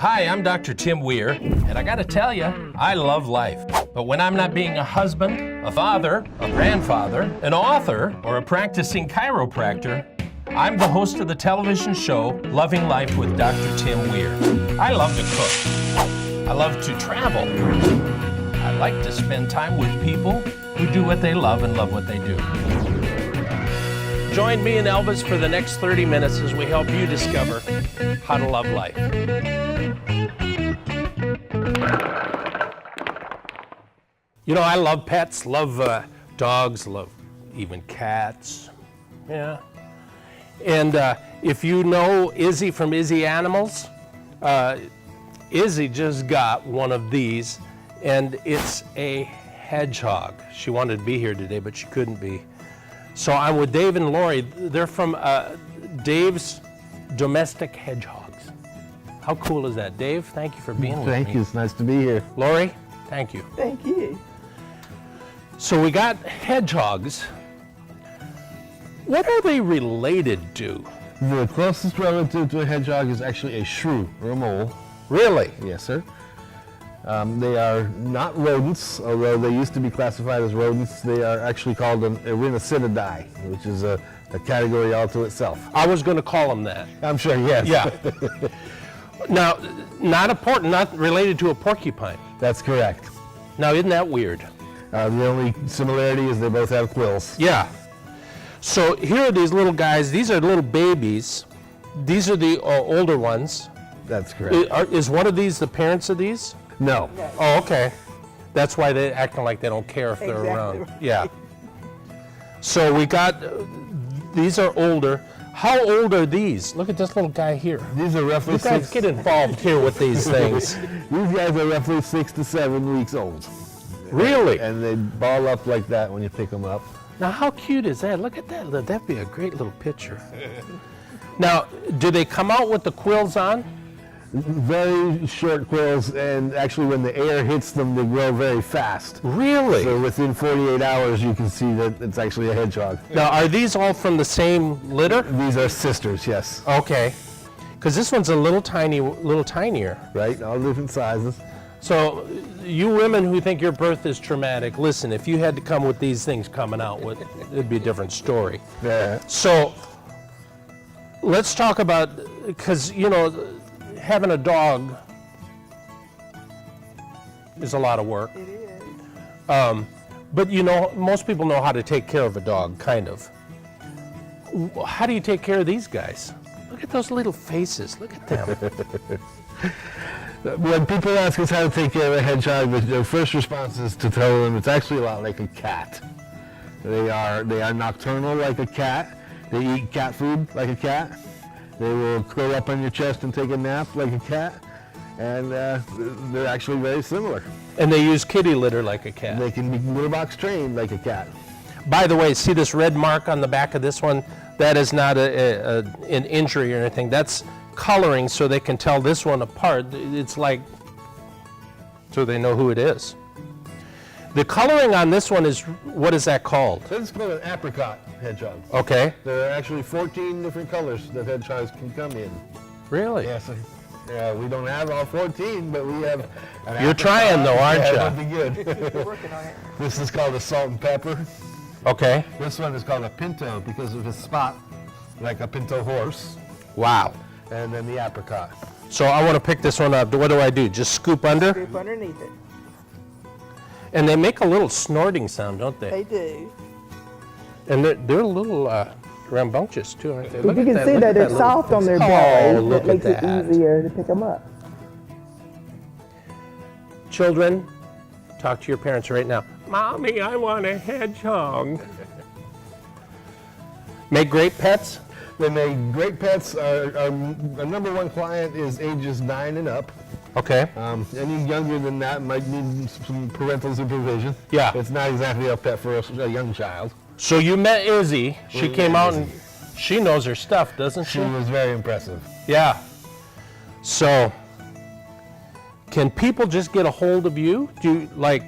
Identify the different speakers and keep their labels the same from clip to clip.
Speaker 1: Hi, I'm Dr. Tim Weir, and I gotta tell you, I love life. But when I'm not being a husband, a father, a grandfather, an author, or a practicing chiropractor, I'm the host of the television show, Loving Life with Dr. Tim Weir. I love to cook. I love to travel. I like to spend time with people who do what they love and love what they do. Join me and Elvis for the next 30 minutes as we help you discover how to love life. You know, I love pets, love dogs, love even cats. Yeah. And if you know Izzy from Izzy Animals, Izzy just got one of these, and it's a hedgehog. She wanted to be here today, but she couldn't be. So I'm with Dave and Lori. They're from Dave's Domestic Hedgehogs. How cool is that? Dave, thank you for being with me.
Speaker 2: Thank you, it's nice to be here.
Speaker 1: Lori, thank you.
Speaker 3: Thank you.
Speaker 1: So we got hedgehogs. What are they related to?
Speaker 2: The closest relative to a hedgehog is actually a shrew, or a mole.
Speaker 1: Really?
Speaker 2: Yes, sir. They are not rodents, although they used to be classified as rodents. They are actually called Rhinoceridae, which is a category all to itself.
Speaker 1: I was going to call them that.
Speaker 2: I'm sure, yes.
Speaker 1: Yeah. Now, not related to a porcupine.
Speaker 2: That's correct.
Speaker 1: Now, isn't that weird?
Speaker 2: The only similarity is they both have quills.
Speaker 1: Yeah. So here are these little guys. These are little babies. These are the older ones.
Speaker 2: That's correct.
Speaker 1: Is one of these the parents of these?
Speaker 2: No.
Speaker 1: Oh, okay. That's why they're acting like they don't care if they're around.
Speaker 3: Right.
Speaker 1: Yeah. So we got, these are older. How old are these? Look at this little guy here.
Speaker 2: These are roughly
Speaker 1: You guys get involved here with these things.
Speaker 2: These guys are roughly 6 to 7 weeks old.
Speaker 1: Really?
Speaker 2: And they ball up like that when you pick them up.
Speaker 1: Now, how cute is that? Look at that. That'd be a great little picture. Now, do they come out with the quills on?
Speaker 2: Very short quills, and actually when the air hits them, they grow very fast.
Speaker 1: Really?
Speaker 2: So within 48 hours, you can see that it's actually a hedgehog.
Speaker 1: Now, are these all from the same litter?
Speaker 2: These are sisters, yes.
Speaker 1: Okay. Because this one's a little tinier.
Speaker 2: Right, all different sizes.
Speaker 1: So, you women who think your birth is traumatic, listen, if you had to come with these things coming out, it'd be a different story.
Speaker 2: Yeah.
Speaker 1: So, let's talk about, because, you know, having a dog is a lot of work.
Speaker 3: It is.
Speaker 1: But, you know, most people know how to take care of a dog, kind of. How do you take care of these guys? Look at those little faces. Look at them.
Speaker 2: When people ask us how to take care of a hedgehog, their first response is to tell them it's actually a lot like a cat. They are nocturnal like a cat. They eat cat food like a cat. They will curl up on your chest and take a nap like a cat. And they're actually very similar.
Speaker 1: And they use kitty litter like a cat.
Speaker 2: They can be litter box trained like a cat.
Speaker 1: By the way, see this red mark on the back of this one? That is not an injury or anything. That's coloring so they can tell this one apart. It's like, so they know who it is. The coloring on this one is, what is that called?
Speaker 2: This is called an apricot hedgehog.
Speaker 1: Okay.
Speaker 2: There are actually 14 different colors that hedgehogs can come in.
Speaker 1: Really?
Speaker 2: Yes. We don't have all 14, but we have an
Speaker 1: You're trying though, aren't you?
Speaker 2: That'll be good.
Speaker 3: We're working on it.
Speaker 2: This is called a salt and pepper.
Speaker 1: Okay.
Speaker 2: This one is called a pinto because of his spot, like a pinto horse.
Speaker 1: Wow.
Speaker 2: And then the apricot.
Speaker 1: So I want to pick this one up. What do I do? Just scoop under?
Speaker 3: Scoop underneath it.
Speaker 1: And they make a little snorting sound, don't they?
Speaker 3: They do.
Speaker 1: And they're a little rambunctious too, aren't they? Look
Speaker 3: You
Speaker 1: at
Speaker 3: can
Speaker 1: that,
Speaker 3: see
Speaker 1: look
Speaker 3: that
Speaker 1: at
Speaker 3: they're
Speaker 1: little
Speaker 3: soft on their
Speaker 1: face.
Speaker 3: bellies.
Speaker 1: Oh, look
Speaker 3: That makes
Speaker 1: at that.
Speaker 3: it easier to pick them up.
Speaker 1: Children, talk to your parents right now. Mommy, I want a hedgehog. Make great pets?
Speaker 2: They make great pets. Our number one client is ages 9 and up.
Speaker 1: Okay.
Speaker 2: Any younger than that might need some parental supervision.
Speaker 1: Yeah.
Speaker 2: It's not exactly a pet for a young child.
Speaker 1: So you met Izzy. She
Speaker 2: We
Speaker 1: came
Speaker 2: met
Speaker 1: out
Speaker 2: Izzy.
Speaker 1: and she knows her stuff, doesn't she?
Speaker 2: She was very impressive.
Speaker 1: Yeah. So, can people just get a hold of you? Do you, like,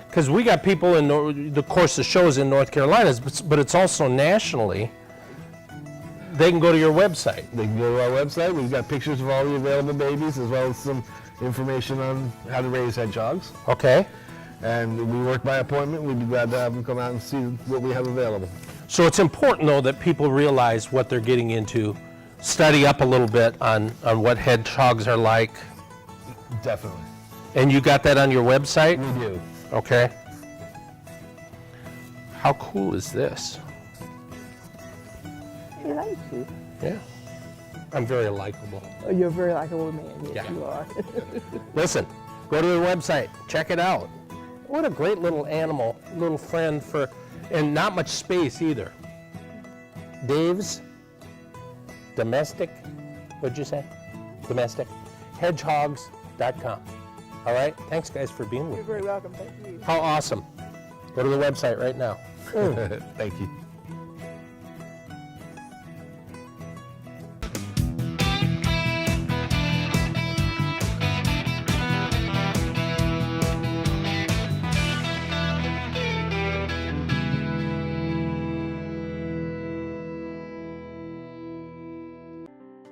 Speaker 1: because we got people in the course of shows in North Carolina, but it's also nationally. they can go to your website.
Speaker 2: They can go to our website. We've got pictures of all the available babies, as well as some information on how to raise hedgehogs.
Speaker 1: Okay.
Speaker 2: And we work by appointment. We'd be glad to have them come out and see what we have available.
Speaker 1: So it's important, though, that people realize what they're getting into, study up a little bit on what hedgehogs are like.
Speaker 2: Definitely.
Speaker 1: And you got that on your website?
Speaker 2: We do.
Speaker 1: Okay. How cool is this?
Speaker 3: He likes you.
Speaker 1: Yeah. I'm very likable.
Speaker 3: Oh, you're a very likable man. Yes,
Speaker 1: Yeah.
Speaker 3: you are.
Speaker 1: Listen, go to their website, check it out. What a great little animal, little friend for, and not much space either. Dave's domestic, what'd you say? Domestic, hedgehogs.com. All right, thanks guys for being with
Speaker 3: You're
Speaker 1: me.
Speaker 3: very welcome. Thank you.
Speaker 1: How awesome. Go to the website right now.
Speaker 2: Thank you.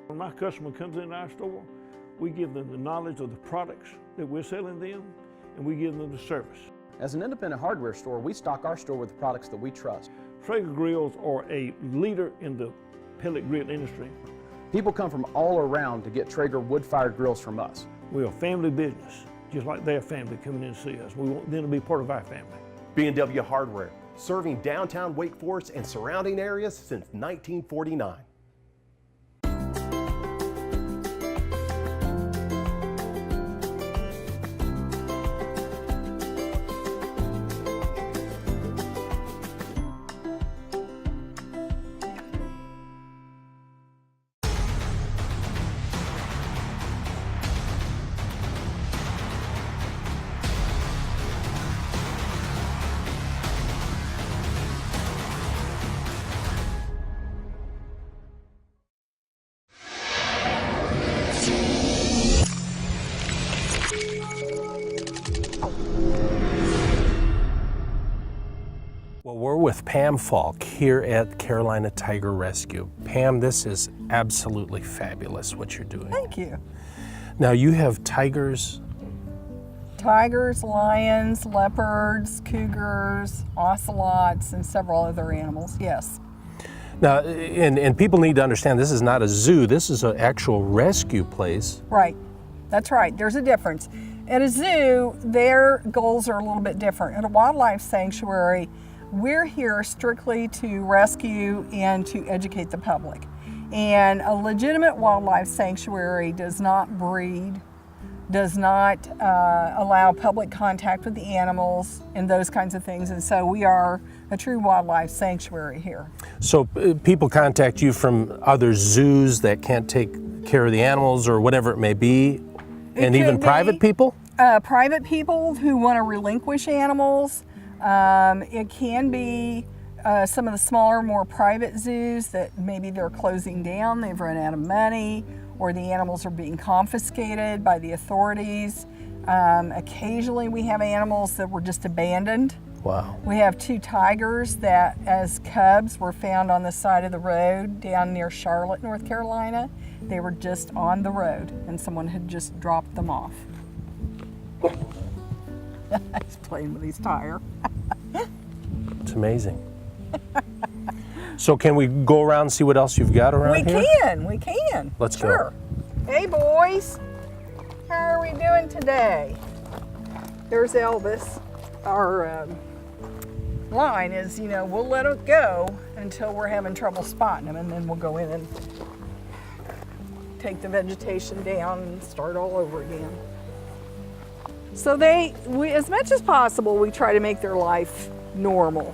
Speaker 4: When my customer comes into our store, we give them the knowledge of the products that we're selling them, and we give them the service.
Speaker 5: As an independent hardware store, we stock our store with the products that we trust.
Speaker 4: Traeger grills are a leader in the pellet grill industry.
Speaker 5: People come from all around to get Traeger wood-fired grills from us.
Speaker 4: We're a family business, just like their family coming in to see us. We want them to be part of our family.
Speaker 6: B&W Hardware, serving downtown Wake Forest and surrounding areas since 1949.
Speaker 1: Well, we're with Pam Falk here at Carolina Tiger Rescue. Pam, this is absolutely fabulous what you're doing.
Speaker 7: Thank you.
Speaker 1: Now you have tigers.
Speaker 7: Tigers, lions, leopards, cougars, ocelots, and several other animals, yes.
Speaker 1: Now, and people need to understand this is not a zoo, this is an actual rescue place.
Speaker 7: Right, that's right, there's a difference. At a zoo, their goals are a little bit different. At a wildlife sanctuary, we're here strictly to rescue and to educate the public. And a legitimate wildlife sanctuary does not breed, does not allow public contact with the animals and those kinds of things. And so we are a true wildlife sanctuary here.
Speaker 1: So people contact you from other zoos that can't take care of the animals or whatever it may be, and even private people?
Speaker 7: Private people who want to relinquish animals. It can be some of the smaller, more private zoos that maybe they're closing down, they've run out of money, or the animals are being confiscated by the authorities. Occasionally we have animals that were just abandoned.
Speaker 1: Wow.
Speaker 7: We have 2 tigers that as cubs were found on the side of the road down near Charlotte, North Carolina. They were just on the road and someone had just dropped them off. He's playing with his tire.
Speaker 1: It's amazing. So can we go around and see what else you've got around here?
Speaker 7: We can.
Speaker 1: Let's go.
Speaker 7: Sure. Hey boys, how are we doing today? There's Elvis. Our line is, you know, we'll let it go until we're having trouble spotting them, and then we'll go in and take the vegetation down and start all over again. So as much as possible, we try to make their life normal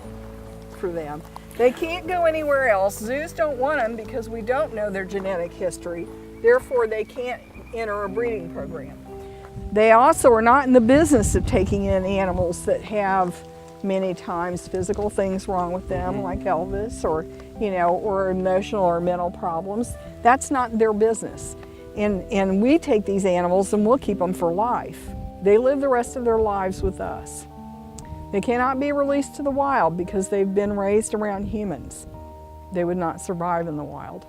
Speaker 7: for them. They can't go anywhere else. Zoos don't want them because we don't know their genetic history. Therefore, they can't enter a breeding program. They also are not in the business of taking in animals that have many times physical things wrong with them, like Elvis, or, you know, or emotional or mental problems. That's not their business. And we take these animals and we'll keep them for life. They live the rest of their lives with us. They cannot be released to the wild because they've been raised around humans. They would not survive in the wild.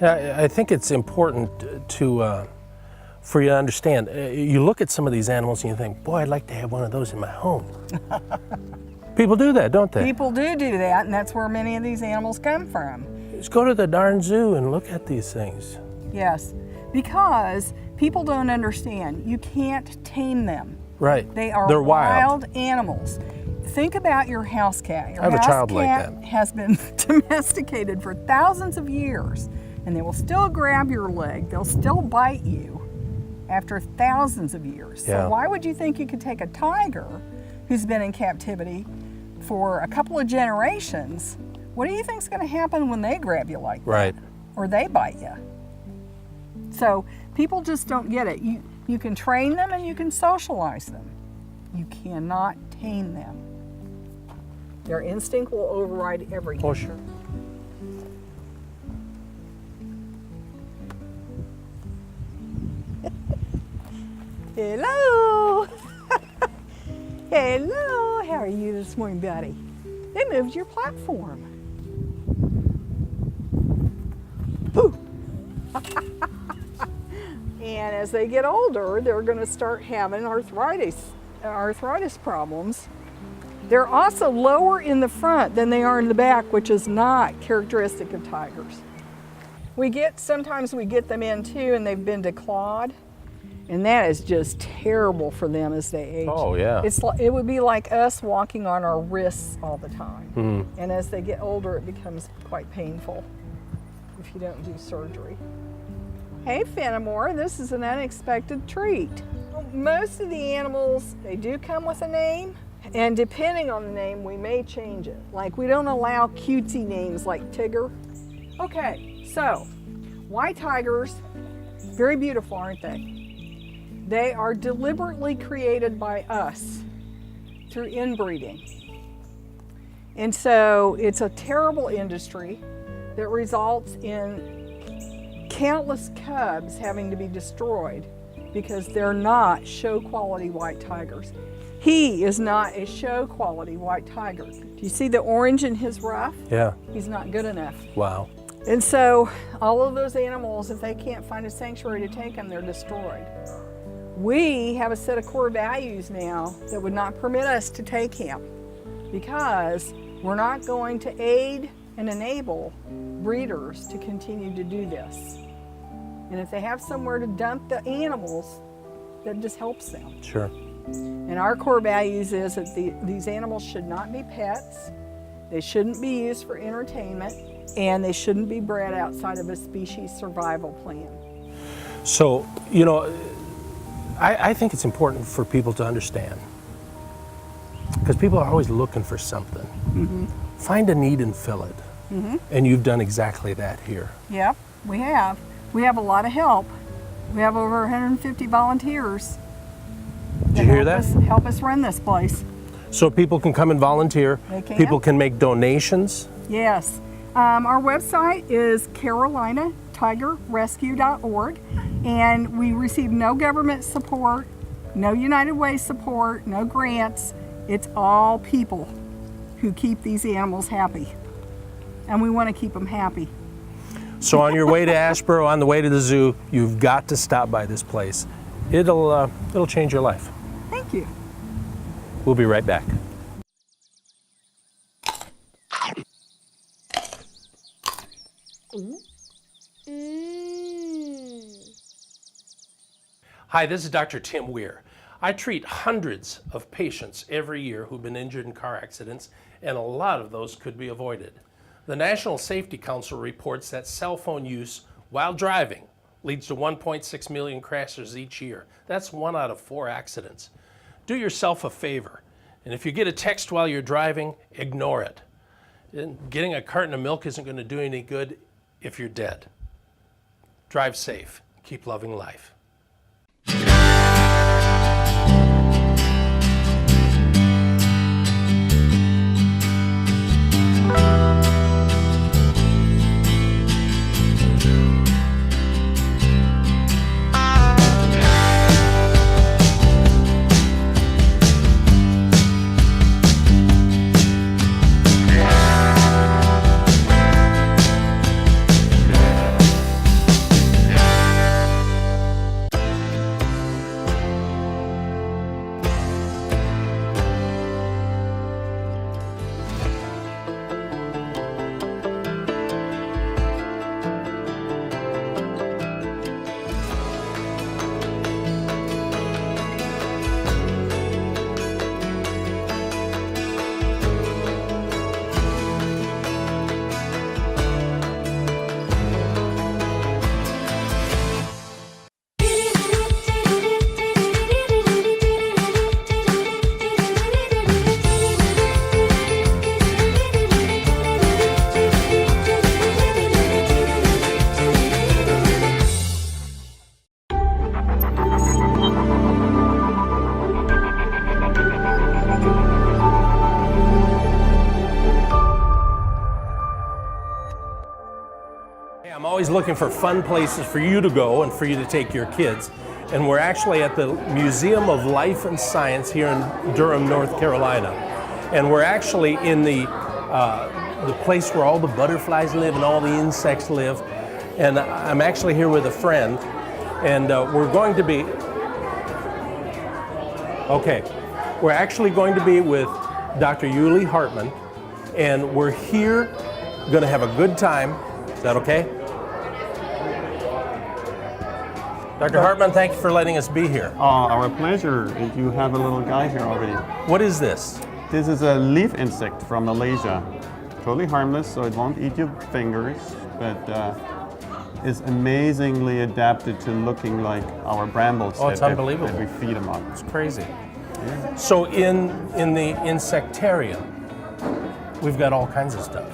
Speaker 1: I think it's important for you to understand. You look at some of these animals and you think, boy, I'd like to have one of those in my home. People do that, don't they?
Speaker 7: People do that, and that's where many of these animals come from.
Speaker 1: Just go to the darn zoo and look at these things.
Speaker 7: Yes, because people don't understand. You can't tame them.
Speaker 1: Right.
Speaker 7: They're
Speaker 1: wild
Speaker 7: animals. Think about your house cat. Your
Speaker 1: I have a
Speaker 7: house
Speaker 1: child like
Speaker 7: cat
Speaker 1: that.
Speaker 7: has been domesticated for thousands of years, and they will still grab your leg. They'll still bite you after thousands of years.
Speaker 1: Yeah.
Speaker 7: So why would you think you could take a tiger who's been in captivity for a couple of generations? What do you think's going to happen when they grab you like that?
Speaker 1: Right.
Speaker 7: Or they bite you? So people just don't get it. You can train them and you can socialize them. You cannot tame them. Their instinct will override everything.
Speaker 1: Oh, sure.
Speaker 7: Hello. Hello. How are you this morning, buddy? They moved your platform. Boo. And as they get older, they're going to start having arthritis problems. They're also lower in the front than they are in the back, which is not characteristic of tigers. Sometimes we get them in too, and they've been declawed, and that is just terrible for them as they age.
Speaker 1: Oh, yeah.
Speaker 7: It would be like us walking on our wrists all the time.
Speaker 1: Mm.
Speaker 7: And as they get older, it becomes quite painful if you don't do surgery. Hey, Fenimore, this is an unexpected treat. Most of the animals, they do come with a name, and depending on the name, we may change it. Like, we don't allow cutesy names like Tigger. Okay, so, white tigers, very beautiful, aren't they? They are deliberately created by us through inbreeding. And so, it's a terrible industry that results in countless cubs having to be destroyed because they're not show quality white tigers. He is not a show quality white tiger. Do you see the orange in his ruff?
Speaker 1: Yeah.
Speaker 7: He's not good enough.
Speaker 1: Wow.
Speaker 7: And so all of those animals, if they can't find a sanctuary to take them, they're destroyed. We have a set of core values now that would not permit us to take him because we're not going to aid and enable breeders to continue to do this. And if they have somewhere to dump the animals, that just helps them.
Speaker 1: Sure.
Speaker 7: And our core values is that these animals should not be pets, they shouldn't be used for entertainment, and they shouldn't be bred outside of a species survival plan.
Speaker 1: So, I think it's important for people to understand, because people are always looking for something. Mm-hmm. Find a need and fill it. Mm-hmm. And you've done exactly that here.
Speaker 7: Yep, we have. We have a lot of help. We have over 150 volunteers.
Speaker 1: Did you hear that?
Speaker 7: Help us run this place.
Speaker 1: So people can come and volunteer.
Speaker 7: They can.
Speaker 1: People can make donations.
Speaker 7: Yes. Our website is carolinatigerrescue.org, and we receive no government support, no United Way support, no grants. It's all people who keep these animals happy, and we want to keep them happy.
Speaker 1: So on your way to Asheboro, on the way to the zoo, you've got to stop by this place. It'll change your life.
Speaker 7: Thank you.
Speaker 1: We'll be right back. Hi, this is Dr. Tim Weir. I treat hundreds of patients every year who've been injured in car accidents, and a lot of those could be avoided. The National Safety Council reports that cell phone use while driving leads to 1.6 million crashes each year. That's 1 out of 4 accidents. Do yourself a favor, and if you get a text while you're driving, ignore it. Getting a carton of milk isn't going to do any good if you're dead. Drive safe. Keep loving life. always looking for fun places for you to go and for you to take your kids. And we're actually at the Museum of Life and Science here in Durham, North Carolina. And we're actually in the place where all the butterflies live and all the insects live. And I'm actually here with a friend, and we're going to be, we're actually going to be with Dr. Yuli Hartman, and we're here, going to have a good time. Is that okay? Dr. Hartman, thank you for letting us be here.
Speaker 8: Our pleasure. You have a little guy here already.
Speaker 1: What is this?
Speaker 8: This is a leaf insect from Malaysia. Totally harmless, so it won't eat your fingers, but is amazingly adapted to looking like our brambles
Speaker 1: It's unbelievable.
Speaker 8: that we feed them on.
Speaker 1: It's crazy. Yeah. So in the insectarium, we've got all kinds of stuff.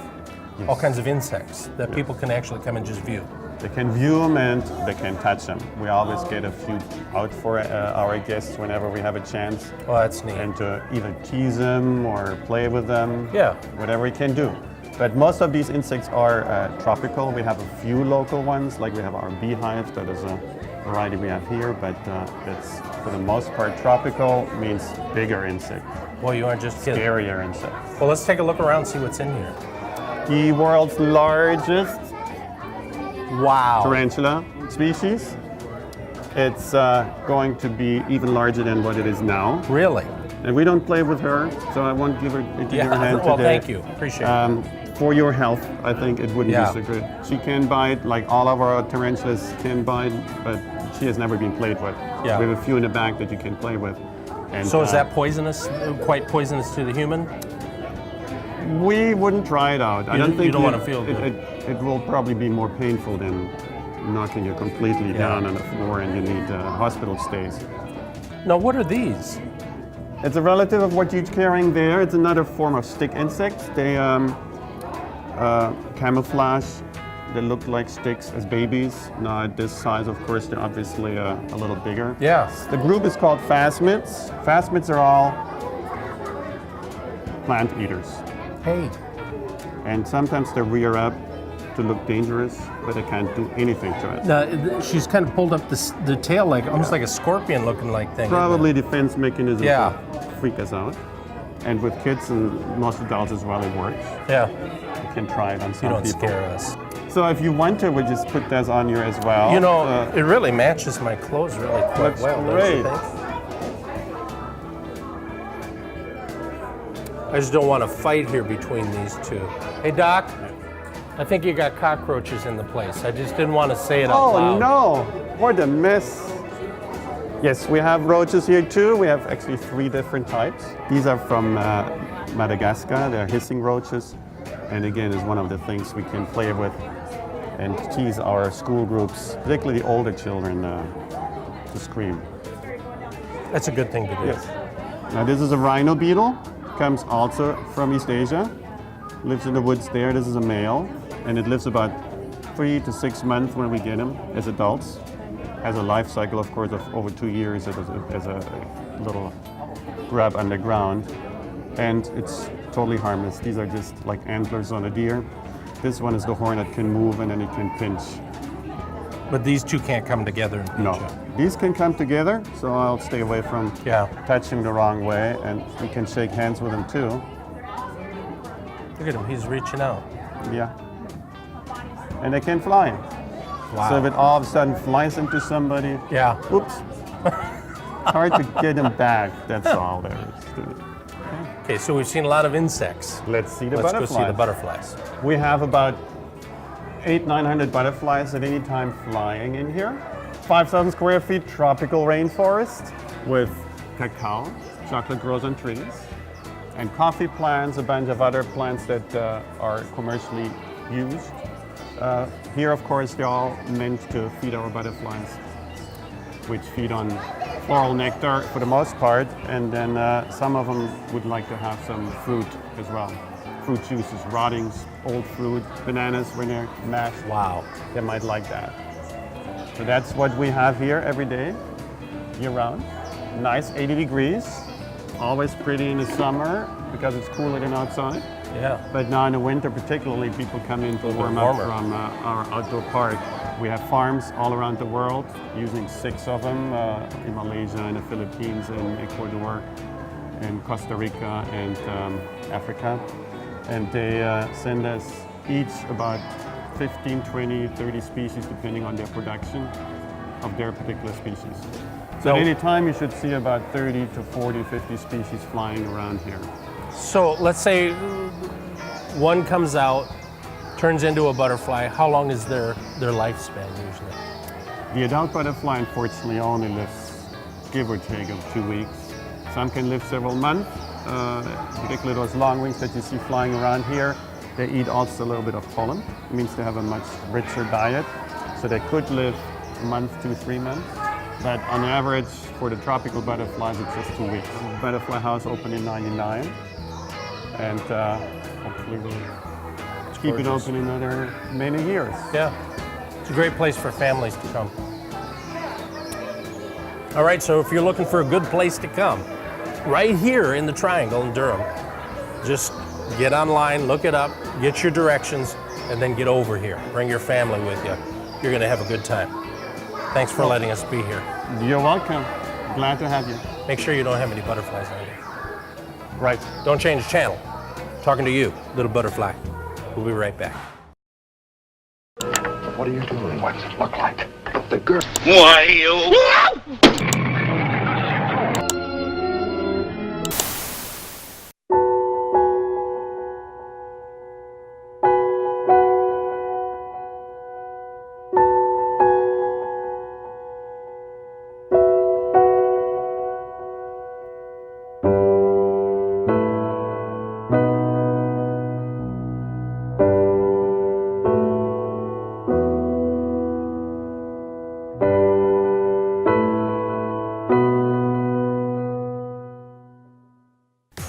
Speaker 8: Yes.
Speaker 1: All kinds of insects that people can actually come and just view.
Speaker 8: They can view them and they can touch them. We always get a few out for our guests whenever we have a chance.
Speaker 1: Oh, that's neat.
Speaker 8: And to either tease them or play with them.
Speaker 1: Yeah.
Speaker 8: Whatever we can do. But most of these insects are tropical. We have a few local ones, like we have our beehive. That is a variety we have here, but it's for the most part tropical, means bigger insect.
Speaker 1: Well, you aren't just kidding.
Speaker 8: Scarier insect.
Speaker 1: Well, let's take a look around and see what's in here.
Speaker 8: The world's largest tarantula species. It's going to be even larger than what it is now.
Speaker 1: Really?
Speaker 8: And we don't play with her, so I won't give her into your hand today.
Speaker 1: Well, thank you. Appreciate it.
Speaker 8: For your health, I think it wouldn't
Speaker 1: Yeah.
Speaker 8: be so good. She can bite, like all of our tarantulas can bite, but she has never been played with.
Speaker 1: Yeah.
Speaker 8: We have a few in the back that you can play with. And,
Speaker 1: So is that poisonous? Quite poisonous to the human?
Speaker 8: we wouldn't try it out. I don't think
Speaker 1: you don't want to feel good.
Speaker 8: It will probably be more painful than knocking you completely down on the floor and you need hospital stays.
Speaker 1: Now, what are these?
Speaker 8: It's a relative of what you're carrying there. It's another form of stick insects. They camouflage. They look like sticks as babies. Now at this size, of course, they're obviously a little bigger.
Speaker 1: Yeah.
Speaker 8: The group is called phasmids. Phasmids are all plant eaters.
Speaker 1: Hey.
Speaker 8: And sometimes they rear up to look dangerous, but they can't do anything to it.
Speaker 1: Now, she's kind of pulled up the tail like almost like a scorpion looking like thing.
Speaker 8: Probably defense mechanism
Speaker 1: Yeah.
Speaker 8: to freak us out. And with kids and most adults as well, it works.
Speaker 1: Yeah.
Speaker 8: You can try it on some
Speaker 1: You don't
Speaker 8: people.
Speaker 1: scare us.
Speaker 8: So if you want to, we just put this on you as well.
Speaker 1: You know, it really matches my clothes really quite
Speaker 8: Looks
Speaker 1: well. don't
Speaker 8: great.
Speaker 1: you think? I just don't want to fight here between these two. Hey, Doc, I think you got cockroaches in the place. I just didn't want to say it out
Speaker 8: Oh
Speaker 1: loud.
Speaker 8: no, what a mess. Yes, we have roaches here too. We have actually 3 different types. These are from Madagascar. They're hissing roaches. And again, is one of the things we can play with and tease our school groups, particularly the older children, to scream.
Speaker 1: That's a good thing to do.
Speaker 8: Yes. Now this is a rhino beetle. Comes also from East Asia. Lives in the woods there. This is a male. And it lives about 3 to 6 months when we get them as adults. Has a life cycle, of course, of over 2 years as a little grub underground. And it's totally harmless. These are just like antlers on a deer. This one is the horn that can move and then it can pinch.
Speaker 1: But these two can't come together and pinch
Speaker 8: No,
Speaker 1: you.
Speaker 8: these can come together, so I'll stay away from
Speaker 1: Yeah.
Speaker 8: touching the wrong way, and we can shake hands with them too.
Speaker 1: Look at him, he's reaching out.
Speaker 8: Yeah. And they can fly.
Speaker 1: Wow.
Speaker 8: So if it all of a sudden flies into somebody,
Speaker 1: Yeah.
Speaker 8: oops, hard to get them back. That's all there is to it.
Speaker 1: Okay, so we've seen a lot of insects.
Speaker 8: Let's see the
Speaker 1: Let's
Speaker 8: butterflies.
Speaker 1: go see the butterflies.
Speaker 8: We have about 800-900 butterflies at any time flying in here. 5,000 square feet tropical rainforest with cacao, chocolate grows on trees, and coffee plants, a bunch of other plants that are commercially used. Here, of course, they're all meant to feed our butterflies, which feed on floral nectar for the most part, and then some of them would like to have some fruit as well. Fruit juices, rottings, old fruit, bananas when they're mashed.
Speaker 1: Wow.
Speaker 8: They might like that. So that's what we have here every day, year round. Nice 80 degrees, always pretty in the summer because it's cooler than outside.
Speaker 1: Yeah.
Speaker 8: But now in the winter particularly, people come in to
Speaker 1: little
Speaker 8: warm
Speaker 1: bit
Speaker 8: up
Speaker 1: warmer.
Speaker 8: from our outdoor park. We have farms all around the world, using 6 of them, in Malaysia, in the Philippines, in Ecuador, in Costa Rica, and Africa. And they send us each about 15, 20, 30 species, depending on their production of their particular species. So
Speaker 1: Now-
Speaker 8: at any time you should see about 30 to 40, 50 species flying around here.
Speaker 1: So let's say one comes out, turns into a butterfly. How long is their lifespan usually?
Speaker 8: The adult butterfly unfortunately only lives, give or take, of 2 weeks. Some can live several months, particularly those long wings that you see flying around here. They eat also a little bit of pollen. It means they have a much richer diet. So they could live a month, 2, 3 months. But on average, for the tropical butterflies, it's just 2 weeks. Butterfly house opened in '99. And hopefully we'll keep it open another many years.
Speaker 1: Yeah, it's a great place for families to come. All right, so if you're looking for a good place to come, right here in the Triangle in Durham, just get online, look it up, get your directions, and then get over here. Bring your family with you. You're gonna have a good time. Thanks for letting us be here.
Speaker 8: You're welcome. Glad to have you.
Speaker 1: Make sure you don't have any butterflies on you.
Speaker 8: Right.
Speaker 1: Don't change the channel. Talking to you, little butterfly. We'll be right back.
Speaker 9: What are you doing? What's it look like? The girl.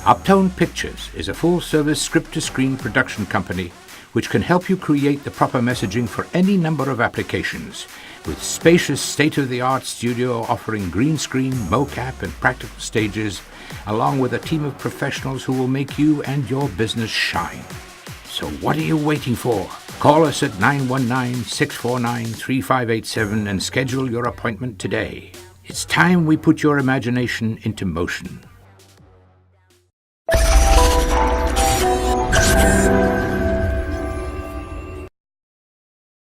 Speaker 10: Uptone Pictures is a full-service script-to-screen production company which can help you create the proper messaging for any number of applications, with spacious state-of-the-art studio offering green screen, mocap, and practical stages, along with a team of professionals who will make you and your business shine. So what are you waiting for? Call us at 919-649-3587 and schedule your appointment today. It's time we put your imagination into motion.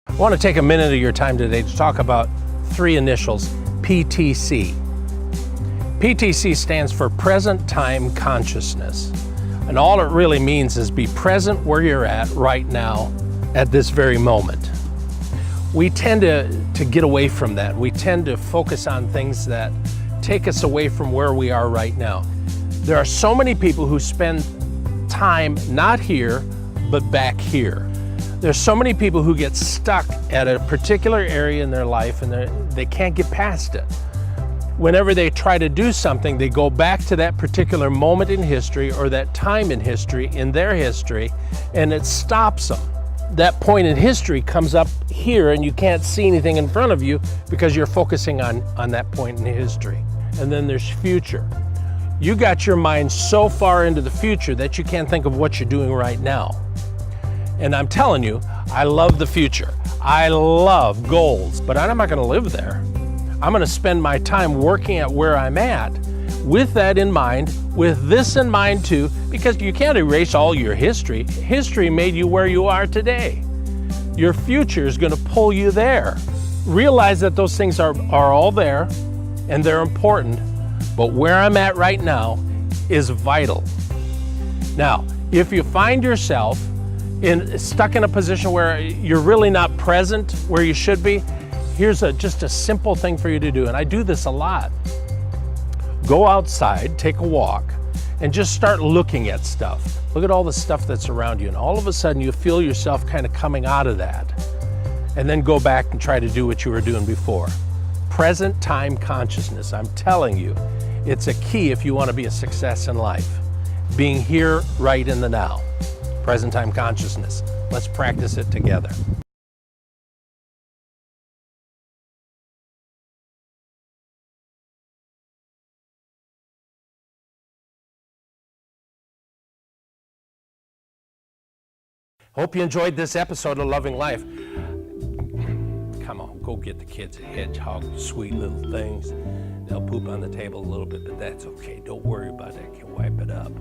Speaker 1: I want to take a minute of your time today to talk about 3 initials, PTC. PTC stands for Present Time Consciousness. And all it really means is be present where you're at right now at this very moment. We tend to get away from that. We tend to focus on things that take us away from where we are right now. There are so many people who spend time not here, but back here. There's so many people who get stuck at a particular area in their life and they can't get past it. Whenever they try to do something, they go back to that particular moment in history or that time in history, in their history, and it stops them. That point in history comes up here and you can't see anything in front of you because you're focusing on that point in history. And then there's future. You got your mind so far into the future that you can't think of what you're doing right now. And I'm telling you, I love the future. I love goals, but I'm not gonna live there. I'm gonna spend my time working at where I'm at with that in mind, with this in mind too, because you can't erase all your history. History made you where you are today. Your future is gonna pull you there. Realize that those things are all there and they're important, but where I'm at right now is vital. Now, if you find yourself stuck in a position where you're really not present where you should be, here's just a simple thing for you to do, and I do this a lot. Go outside, take a walk, and just start looking at stuff. Look at all the stuff that's around you, and all of a sudden you feel yourself kind of coming out of that. And then go back and try to do what you were doing before. Present time consciousness, I'm telling you, it's a key if you want to be a success in life. Being here right in the now. Present time consciousness. Let's practice it together. Hope you enjoyed this episode of Loving Life. Come on, go get the kids a hedgehog, sweet little things. They'll poop on the table a little bit, but that's okay. Don't worry about it. I can wipe it up.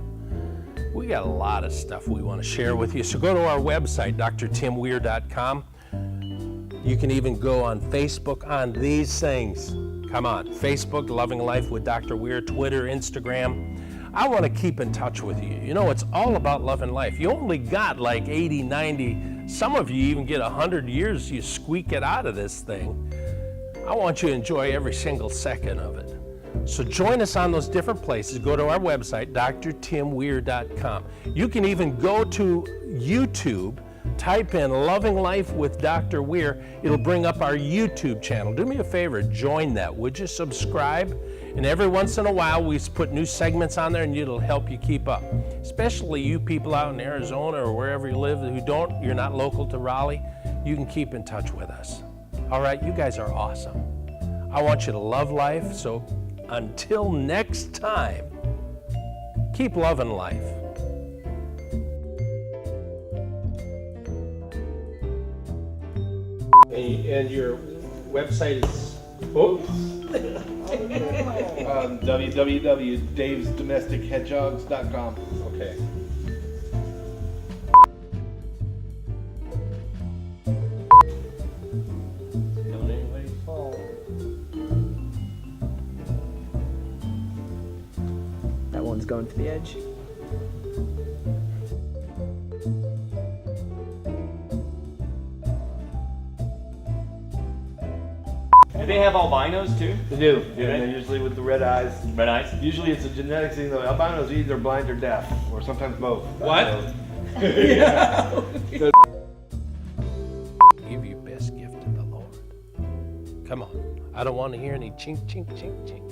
Speaker 1: We got a lot of stuff we want to share with you. So go to our website, drtimweir.com. You can even go on Facebook on these things. Come on, Facebook, Loving Life with Dr. Weir, Twitter, Instagram. I want to keep in touch with you. You know, it's all about love and life. You only got like 80, 90, some of you even get 100 years, you squeak it out of this thing. I want you to enjoy every single second of it. So join us on those different places. Go to our website, drtimweir.com. You can even go to YouTube, type in Loving Life with Dr. Weir. It'll bring up our YouTube channel. Do me a favor, join that. Would you subscribe? And every once in a while, we put new segments on there and it'll help you keep up. Especially you people out in Arizona or wherever you live you're not local to Raleigh, you can keep in touch with us. All right, you guys are awesome. I want you to love life, so until next time, keep loving life. And your website is,
Speaker 2: www.davesdomestichedgehogs.com.
Speaker 1: Okay.
Speaker 5: That one's going to the edge.
Speaker 11: Do they have albinos too?
Speaker 12: They do.
Speaker 11: Do
Speaker 12: Yeah,
Speaker 11: they?
Speaker 12: they're usually with the red eyes.
Speaker 11: Red eyes?
Speaker 12: Usually it's a genetic thing. The albinos are either blind or deaf, or sometimes both.
Speaker 11: What?
Speaker 1: Give your best gift to the Lord. Come on. I don't want to hear any chink, chink, chink, chink.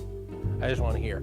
Speaker 1: I just want to hear,